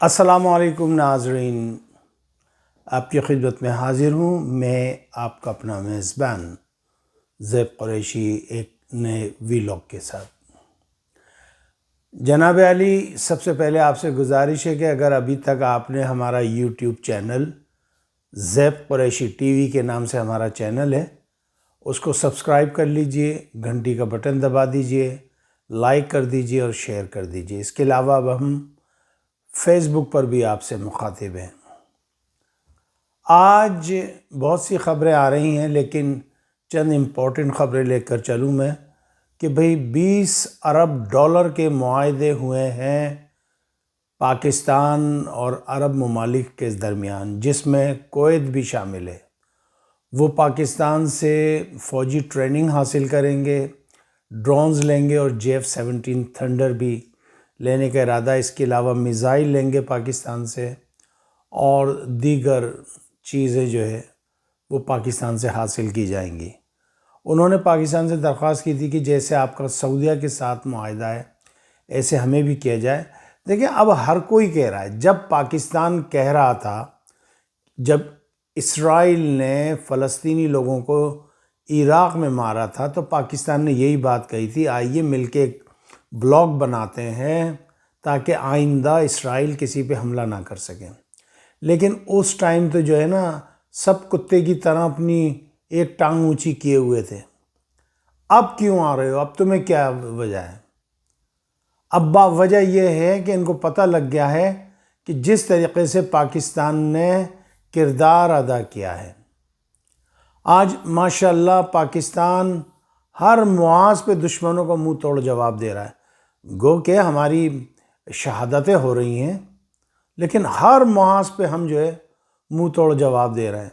السلام علیکم ناظرین، آپ کی خدمت میں حاضر ہوں میں آپ کا اپنا میزبان زیب قریشی ایک نئے ویلاگ کے ساتھ۔ جناب علی، سب سے پہلے آپ سے گزارش ہے کہ اگر ابھی تک آپ نے ہمارا یوٹیوب چینل زیب قریشی ٹی وی کے نام سے ہمارا چینل ہے، اس کو سبسکرائب کر لیجئے، گھنٹی کا بٹن دبا دیجئے، لائک کر دیجئے اور شیئر کر دیجئے۔ اس کے علاوہ اب ہم فیس بک پر بھی آپ سے مخاطب ہیں۔ آج بہت سی خبریں آ رہی ہیں، لیکن چند امپورٹنٹ خبریں لے کر چلوں میں کہ بھئی 20 ارب ڈالر کے معاہدے ہوئے ہیں پاکستان اور عرب ممالک کے درمیان، جس میں کویت بھی شامل ہے۔ وہ پاکستان سے فوجی ٹریننگ حاصل کریں گے، ڈرونز لیں گے اور JF-17 تھنڈر بھی لینے کا ارادہ، اس کے علاوہ میزائل لیں گے پاکستان سے اور دیگر چیزیں جو ہے وہ پاکستان سے حاصل کی جائیں گی۔ انہوں نے پاکستان سے درخواست کی تھی کہ جیسے آپ کا سعودیہ کے ساتھ معاہدہ ہے ایسے ہمیں بھی کیا جائے۔ دیکھیں، اب ہر کوئی کہہ رہا ہے، جب پاکستان کہہ رہا تھا، جب اسرائیل نے فلسطینی لوگوں کو عراق میں مارا تھا تو پاکستان نے یہی بات کہی تھی، آئیے مل کے ایک بلاک بناتے ہیں تاکہ آئندہ اسرائیل کسی پہ حملہ نہ کر سکیں۔ لیکن اس ٹائم تو جو ہے نا، سب کتے کی طرح اپنی ایک ٹانگ اونچی کیے ہوئے تھے۔ اب کیوں آ رہے ہو؟ اب تمہیں کیا وجہ ہے؟ اب وجہ یہ ہے کہ ان کو پتہ لگ گیا ہے کہ جس طریقے سے پاکستان نے کردار ادا کیا ہے، آج ماشاءاللہ پاکستان ہر محاذ پہ دشمنوں کو منہ توڑ جواب دے رہا ہے۔ گو کہ ہماری شہادتیں ہو رہی ہیں، لیکن ہر محاذ پہ ہم جو ہے منہ توڑ جواب دے رہے ہیں۔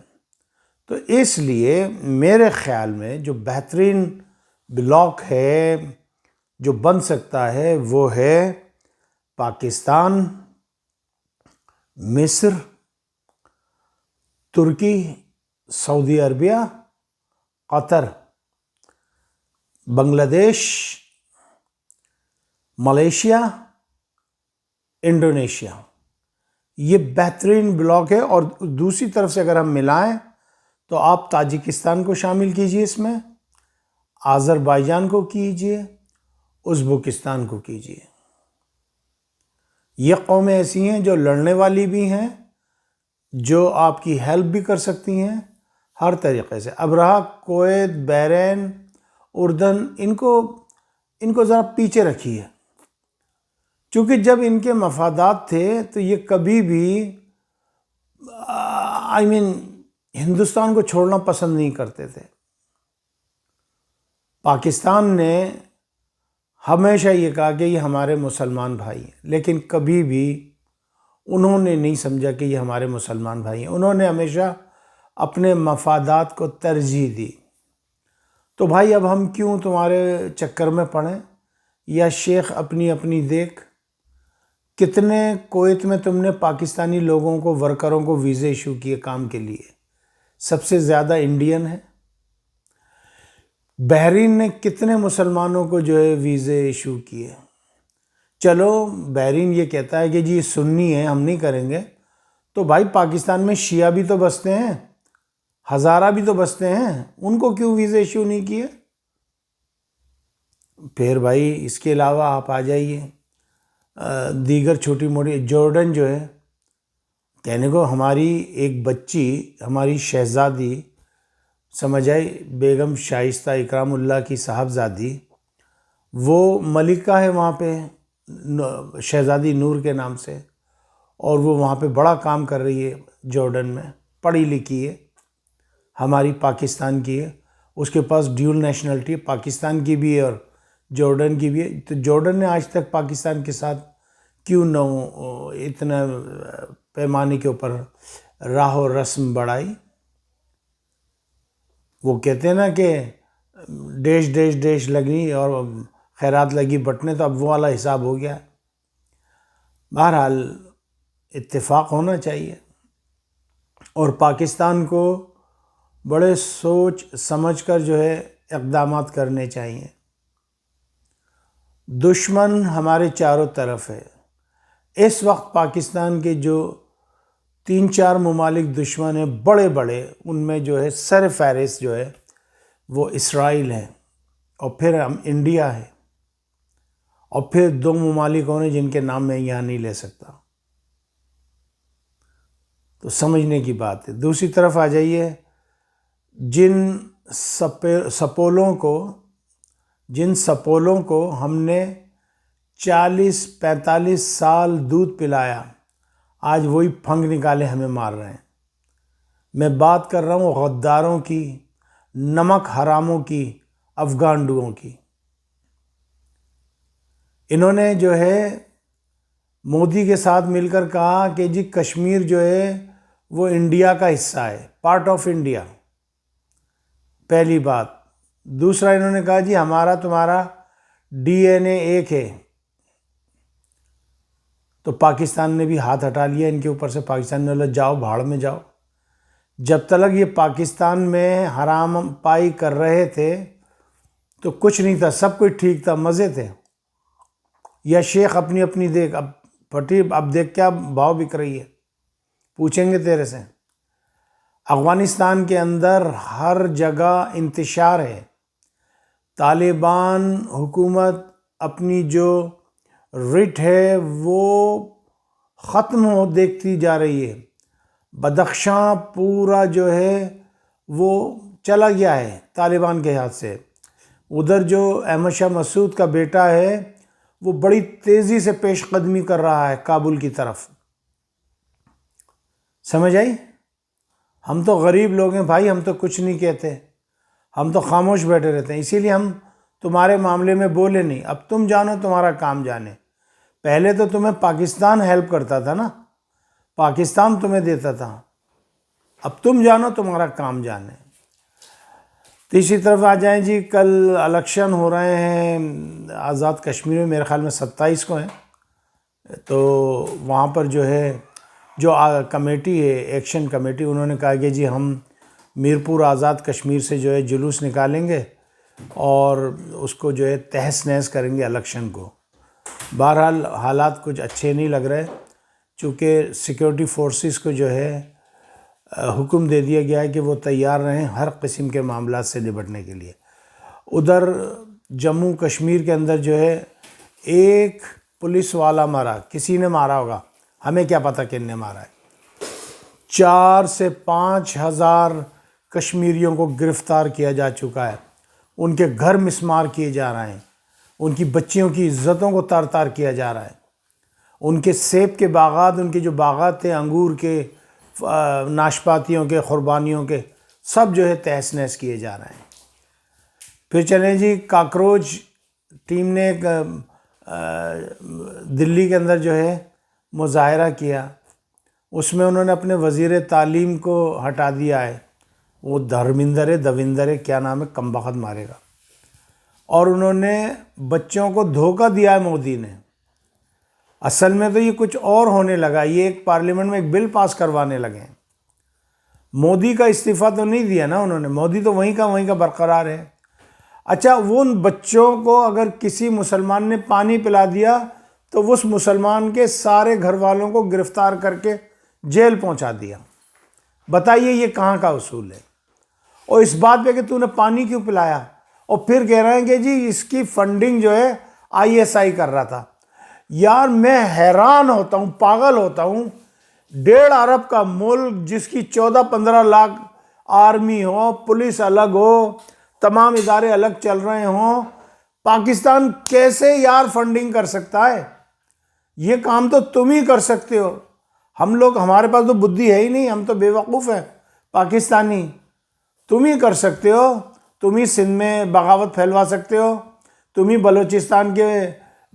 تو اس لیے میرے خیال میں جو بہترین بلاک ہے جو بن سکتا ہے وہ ہے پاکستان، مصر، ترکی، سعودی عربیہ، قطر، بنگلہ دیش، ملیشیا، انڈونیشیا۔ یہ بہترین بلاک ہے۔ اور دوسری طرف سے اگر ہم ملائیں تو آپ تاجکستان کو شامل کیجئے، اس میں آذربائیجان کو کیجئے، ازبکستان کو کیجئے۔ یہ قومیں ایسی ہیں جو لڑنے والی بھی ہیں، جو آپ کی ہیلپ بھی کر سکتی ہیں ہر طریقے سے۔ اب رہا کویت، بحرین، اردن، ان کو ذرا پیچھے رکھیے، چونکہ جب ان کے مفادات تھے تو یہ کبھی بھی ہندوستان کو چھوڑنا پسند نہیں کرتے تھے۔ پاکستان نے ہمیشہ یہ کہا کہ یہ ہمارے مسلمان بھائی ہیں، لیکن کبھی بھی انہوں نے نہیں سمجھا کہ یہ ہمارے مسلمان بھائی ہیں۔ انہوں نے ہمیشہ اپنے مفادات کو ترجیح دی۔ تو بھائی اب ہم کیوں تمہارے چکر میں پڑیں؟ یا شیخ اپنی اپنی دیکھ۔ کتنے کویت میں تم نے پاکستانی لوگوں کو، ورکروں کو ویزے ایشو کیے کام کے لیے؟ سب سے زیادہ انڈین ہیں۔ بحرین نے کتنے مسلمانوں کو جو ہے ویزے ایشو کیے؟ چلو بحرین یہ کہتا ہے کہ جی سنی ہے، ہم نہیں کریں گے، تو بھائی پاکستان میں شیعہ بھی تو بستے ہیں، ہزارہ بھی تو بستے ہیں، ان کو کیوں ویزے ایشو نہیں کیے؟ پھر بھائی اس کے علاوہ آپ آ جائیے دیگر چھوٹی موٹی، جارڈن جو ہے، کہنے کو ہماری ایک بچی، ہماری شہزادی سمجھ آئی، بیگم شائستہ اکرام اللہ کی صاحبزادی، وہ ملکہ ہے وہاں پہ، شہزادی نور کے نام سے، اور وہ وہاں پہ بڑا کام کر رہی ہے جارڈن میں، پڑھی لکھی ہے، ہماری پاکستان کی ہے، اس کے پاس ڈیول نیشنلٹی ہے، پاکستان کی بھی ہے اور جارڈن کی بھی ہے۔ تو جارڈن نے آج تک پاکستان کے ساتھ کیوں نہ اتنا پیمانے کے اوپر راہ و رسم بڑھائی؟ وہ کہتے ہیں نا کہ ڈیش ڈیش ڈیش لگی اور خیرات لگی بٹنے، تو اب وہ والا حساب ہو گیا۔ بہرحال اتفاق ہونا چاہیے، اور پاکستان کو بڑے سوچ سمجھ کر جو ہے اقدامات کرنے چاہیے۔ دشمن ہمارے چاروں طرف ہے، اس وقت پاکستان کے جو 3-4 ممالک دشمن ہیں بڑے بڑے، ان میں جو ہے سر فہرست جو ہے وہ اسرائیل ہے، اور پھر ہم انڈیا ہے، اور پھر 2 ممالک اور ہیں جن کے نام میں یہاں نہیں لے سکتا۔ تو سمجھنے کی بات ہے۔ دوسری طرف آ جائیے، جن سپولوں کو ہم نے 40-45 سال دودھ پلایا، آج وہی پھنگ نکالے ہمیں مار رہے ہیں۔ میں بات کر رہا ہوں غداروں کی، نمک حراموں کی، افغان ڈوؤں کی۔ انہوں نے جو ہے مودی کے ساتھ مل کر کہا کہ جی کشمیر جو ہے وہ انڈیا کا حصہ ہے، پارٹ آف انڈیا، پہلی بات۔ دوسرا انہوں نے کہا جی ہمارا تمہارا ڈی این اے ایک ہے، تو پاکستان نے بھی ہاتھ ہٹا لیا ان کے اوپر سے۔ پاکستان نے بولا جاؤ بھاڑ میں جاؤ۔ جب تک یہ پاکستان میں حرام پائی کر رہے تھے تو کچھ نہیں تھا، سب کچھ ٹھیک تھا، مزے تھے۔ یا شیخ اپنی دیکھ، اب پھٹی، اب دیکھ کیا بھاؤ بک رہی ہے، پوچھیں گے تیرے سے۔ افغانستان کے اندر ہر جگہ انتشار ہے، طالبان حکومت اپنی جو رٹ ہے وہ ختم ہو دیکھتی جا رہی ہے۔ بدخشاں پورا جو ہے وہ چلا گیا ہے طالبان کے ہاتھ سے۔ ادھر جو احمد شاہ مسعود کا بیٹا ہے وہ بڑی تیزی سے پیش قدمی کر رہا ہے کابل کی طرف۔ سمجھ آئی؟ ہم تو غریب لوگ ہیں بھائی، ہم تو کچھ نہیں کہتے، ہم تو خاموش بیٹھے رہتے ہیں، اسی لیے ہم تمہارے معاملے میں بولے نہیں۔ اب تم جانو تمہارا کام جانے۔ پہلے تو تمہیں پاکستان ہیلپ کرتا تھا نا، پاکستان تمہیں دیتا تھا، اب تم جانو تمہارا کام جانے۔ تیسری طرف آ جائیں جی، کل الیکشن ہو رہے ہیں آزاد کشمیر میں، میرے خیال میں 27 کو ہیں، تو وہاں پر جو ہے جو کمیٹی ہے، ایکشن کمیٹی، انہوں نے کہا کہ جی ہم میرپور آزاد کشمیر سے جو ہے جلوس نکالیں گے اور اس کو جو ہے تہس نہس کریں گے الیکشن کو۔ بہرحال حالات کچھ اچھے نہیں لگ رہے، چونکہ سیکیورٹی فورسز کو جو ہے حکم دے دیا گیا ہے کہ وہ تیار رہیں ہر قسم کے معاملات سے نبٹنے کے لیے۔ ادھر جموں کشمیر کے اندر جو ہے ایک پولیس والا مارا، کسی نے مارا ہوگا، ہمیں کیا پتہ کن نے مارا ہے۔ 4 سے 5 ہزار کشمیریوں کو گرفتار کیا جا چکا ہے، ان کے گھر مسمار کیے جا رہے ہیں، ان کی بچیوں کی عزتوں کو تار تار کیا جا رہا ہے، ان کے سیب کے باغات، ان کے جو باغات تھے انگور کے، ناشپاتیوں کے، قربانیوں کے، سب جو ہے تہس نہس کیے جا رہے ہیں۔ پھر چلیں جی، کاکروچ ٹیم نے ایک دلی کے اندر جو ہے مظاہرہ کیا، اس میں انہوں نے اپنے وزیر تعلیم کو ہٹا دیا ہے، وہ دوندر کیا نام ہے، کم بخت مارے گا، اور انہوں نے بچوں کو دھوکہ دیا ہے مودی نے۔ اصل میں تو یہ کچھ اور ہونے لگا، یہ ایک پارلیمنٹ میں ایک بل پاس کروانے لگے ہیں۔ مودی کا استعفیٰ تو نہیں دیا نا انہوں نے، مودی تو وہیں کا برقرار ہے۔ اچھا، وہ ان بچوں کو اگر کسی مسلمان نے پانی پلا دیا تو اس مسلمان کے سارے گھر والوں کو گرفتار کر کے جیل پہنچا دیا۔ بتائیے یہ کہاں کا اصول ہے؟ اور اس بات پہ کہ تو نے پانی کیوں پلایا، اور پھر کہہ رہے ہیں کہ جی اس کی فنڈنگ جو ہے ISI کر رہا تھا۔ یار میں حیران ہوتا ہوں، پاگل ہوتا ہوں، 1.5 ارب کا ملک جس کی 14-15 لاکھ آرمی ہو، پولیس الگ ہو، تمام ادارے الگ چل رہے ہوں، پاکستان کیسے یار فنڈنگ کر سکتا ہے؟ یہ کام تو تم ہی کر سکتے ہو، ہم لوگ، ہمارے پاس تو بدھی ہے ہی نہیں، ہم تو بے وقوف ہیں پاکستانی۔ تم ہی کر سکتے ہو، تم ہی سندھ میں بغاوت پھیلوا سکتے ہو، تم ہی بلوچستان کے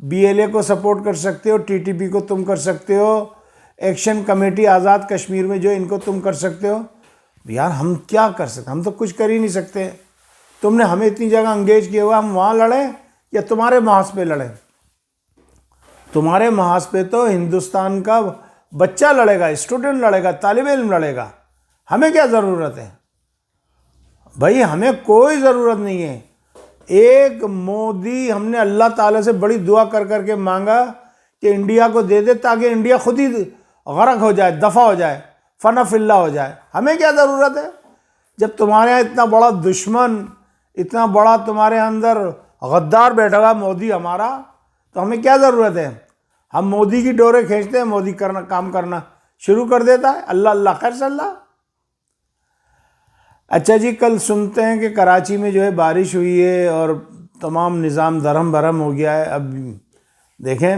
BLA کو سپورٹ کر سکتے ہو، TTP کو تم کر سکتے ہو، ایکشن کمیٹی آزاد کشمیر میں جو ان کو تم کر سکتے ہو۔ یار ہم کیا کر سکتے؟ ہم تو کچھ کر ہی نہیں سکتے۔ تم نے ہمیں اتنی جگہ انگیج کیا ہوا، ہم وہاں لڑیں یا تمہارے محاذ پہ لڑیں؟ تمہارے محاذ پہ تو ہندوستان کا بچہ لڑے گا، اسٹوڈنٹ لڑے گا، طالب علم لڑے گا، ہمیں کیا ضرورت ہے بھائی؟ ہمیں کوئی ضرورت نہیں ہے۔ ایک مودی، ہم نے اللہ تعالیٰ سے بڑی دعا کر کر کے مانگا کہ انڈیا کو دے دے تاکہ انڈیا خود ہی غرق ہو جائے، دفع ہو جائے، فنا فی اللہ ہو جائے. ہمیں کیا ضرورت ہے؟ جب تمہارے یہاں اتنا بڑا دشمن، اتنا بڑا تمہارے اندر غدار بیٹھا ہوا مودی ہمارا، تو ہمیں کیا ضرورت ہے؟ ہم مودی کی ڈورے کھینچتے ہیں، مودی کام کرنا شروع کر دیتا ہے. اللہ اللہ خیر صلی اللہ. اچھا جی، کل سنتے ہیں کہ کراچی میں جو ہے بارش ہوئی ہے اور تمام نظام درہم برہم ہو گیا ہے. اب دیکھیں،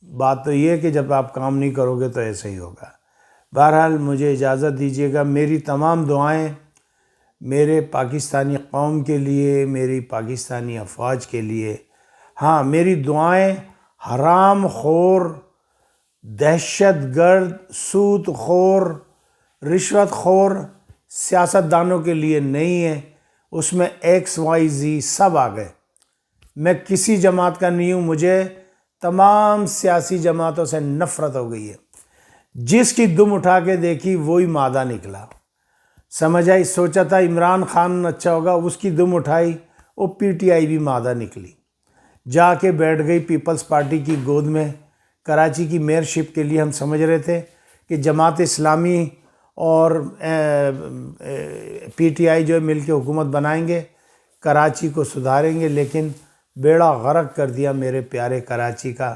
بات تو یہ ہے کہ جب آپ کام نہیں کرو گے تو ایسے ہی ہوگا. بہرحال مجھے اجازت دیجیے گا. میری تمام دعائیں میرے پاکستانی قوم کے لیے، میری پاکستانی افواج کے لیے. ہاں، میری دعائیں حرام خور، دہشت گرد، سود خور، رشوت خور سیاست دانوں کے لیے نہیں ہیں. اس میں ایکس وائی زی سب آ گئے. میں کسی جماعت کا نہیں ہوں. مجھے تمام سیاسی جماعتوں سے نفرت ہو گئی ہے. جس کی دم اٹھا کے دیکھی وہی مادہ نکلا. سمجھ آئی؟ سوچا تھا عمران خان اچھا ہوگا، اس کی دم اٹھائی، وہ پی ٹی آئی بھی مادہ نکلی. جا کے بیٹھ گئی پیپلز پارٹی کی گود میں. کراچی کی میئر شپ کے لیے ہم سمجھ رہے تھے کہ جماعت اسلامی اور پی ٹی آئی جو ہے مل کے حکومت بنائیں گے، کراچی کو سدھاریں گے، لیکن بیڑا غرق کر دیا میرے پیارے کراچی کا.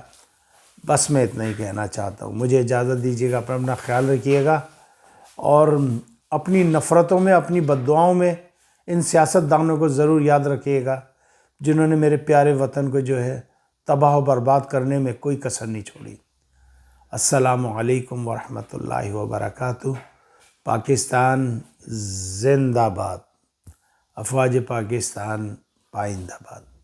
بس میں اتنا ہی کہنا چاہتا ہوں. مجھے اجازت دیجیے گا. اپنا خیال رکھیے گا اور اپنی نفرتوں میں، اپنی بددعاؤں میں ان سیاست دانوں کو ضرور یاد رکھیے گا جنہوں نے میرے پیارے وطن کو جو ہے تباہ و برباد کرنے میں کوئی کسر نہیں چھوڑی. السلام علیکم ورحمۃ اللہ وبرکاتہ. پاکستان زندہ باد. افواج پاکستان پائندہ باد.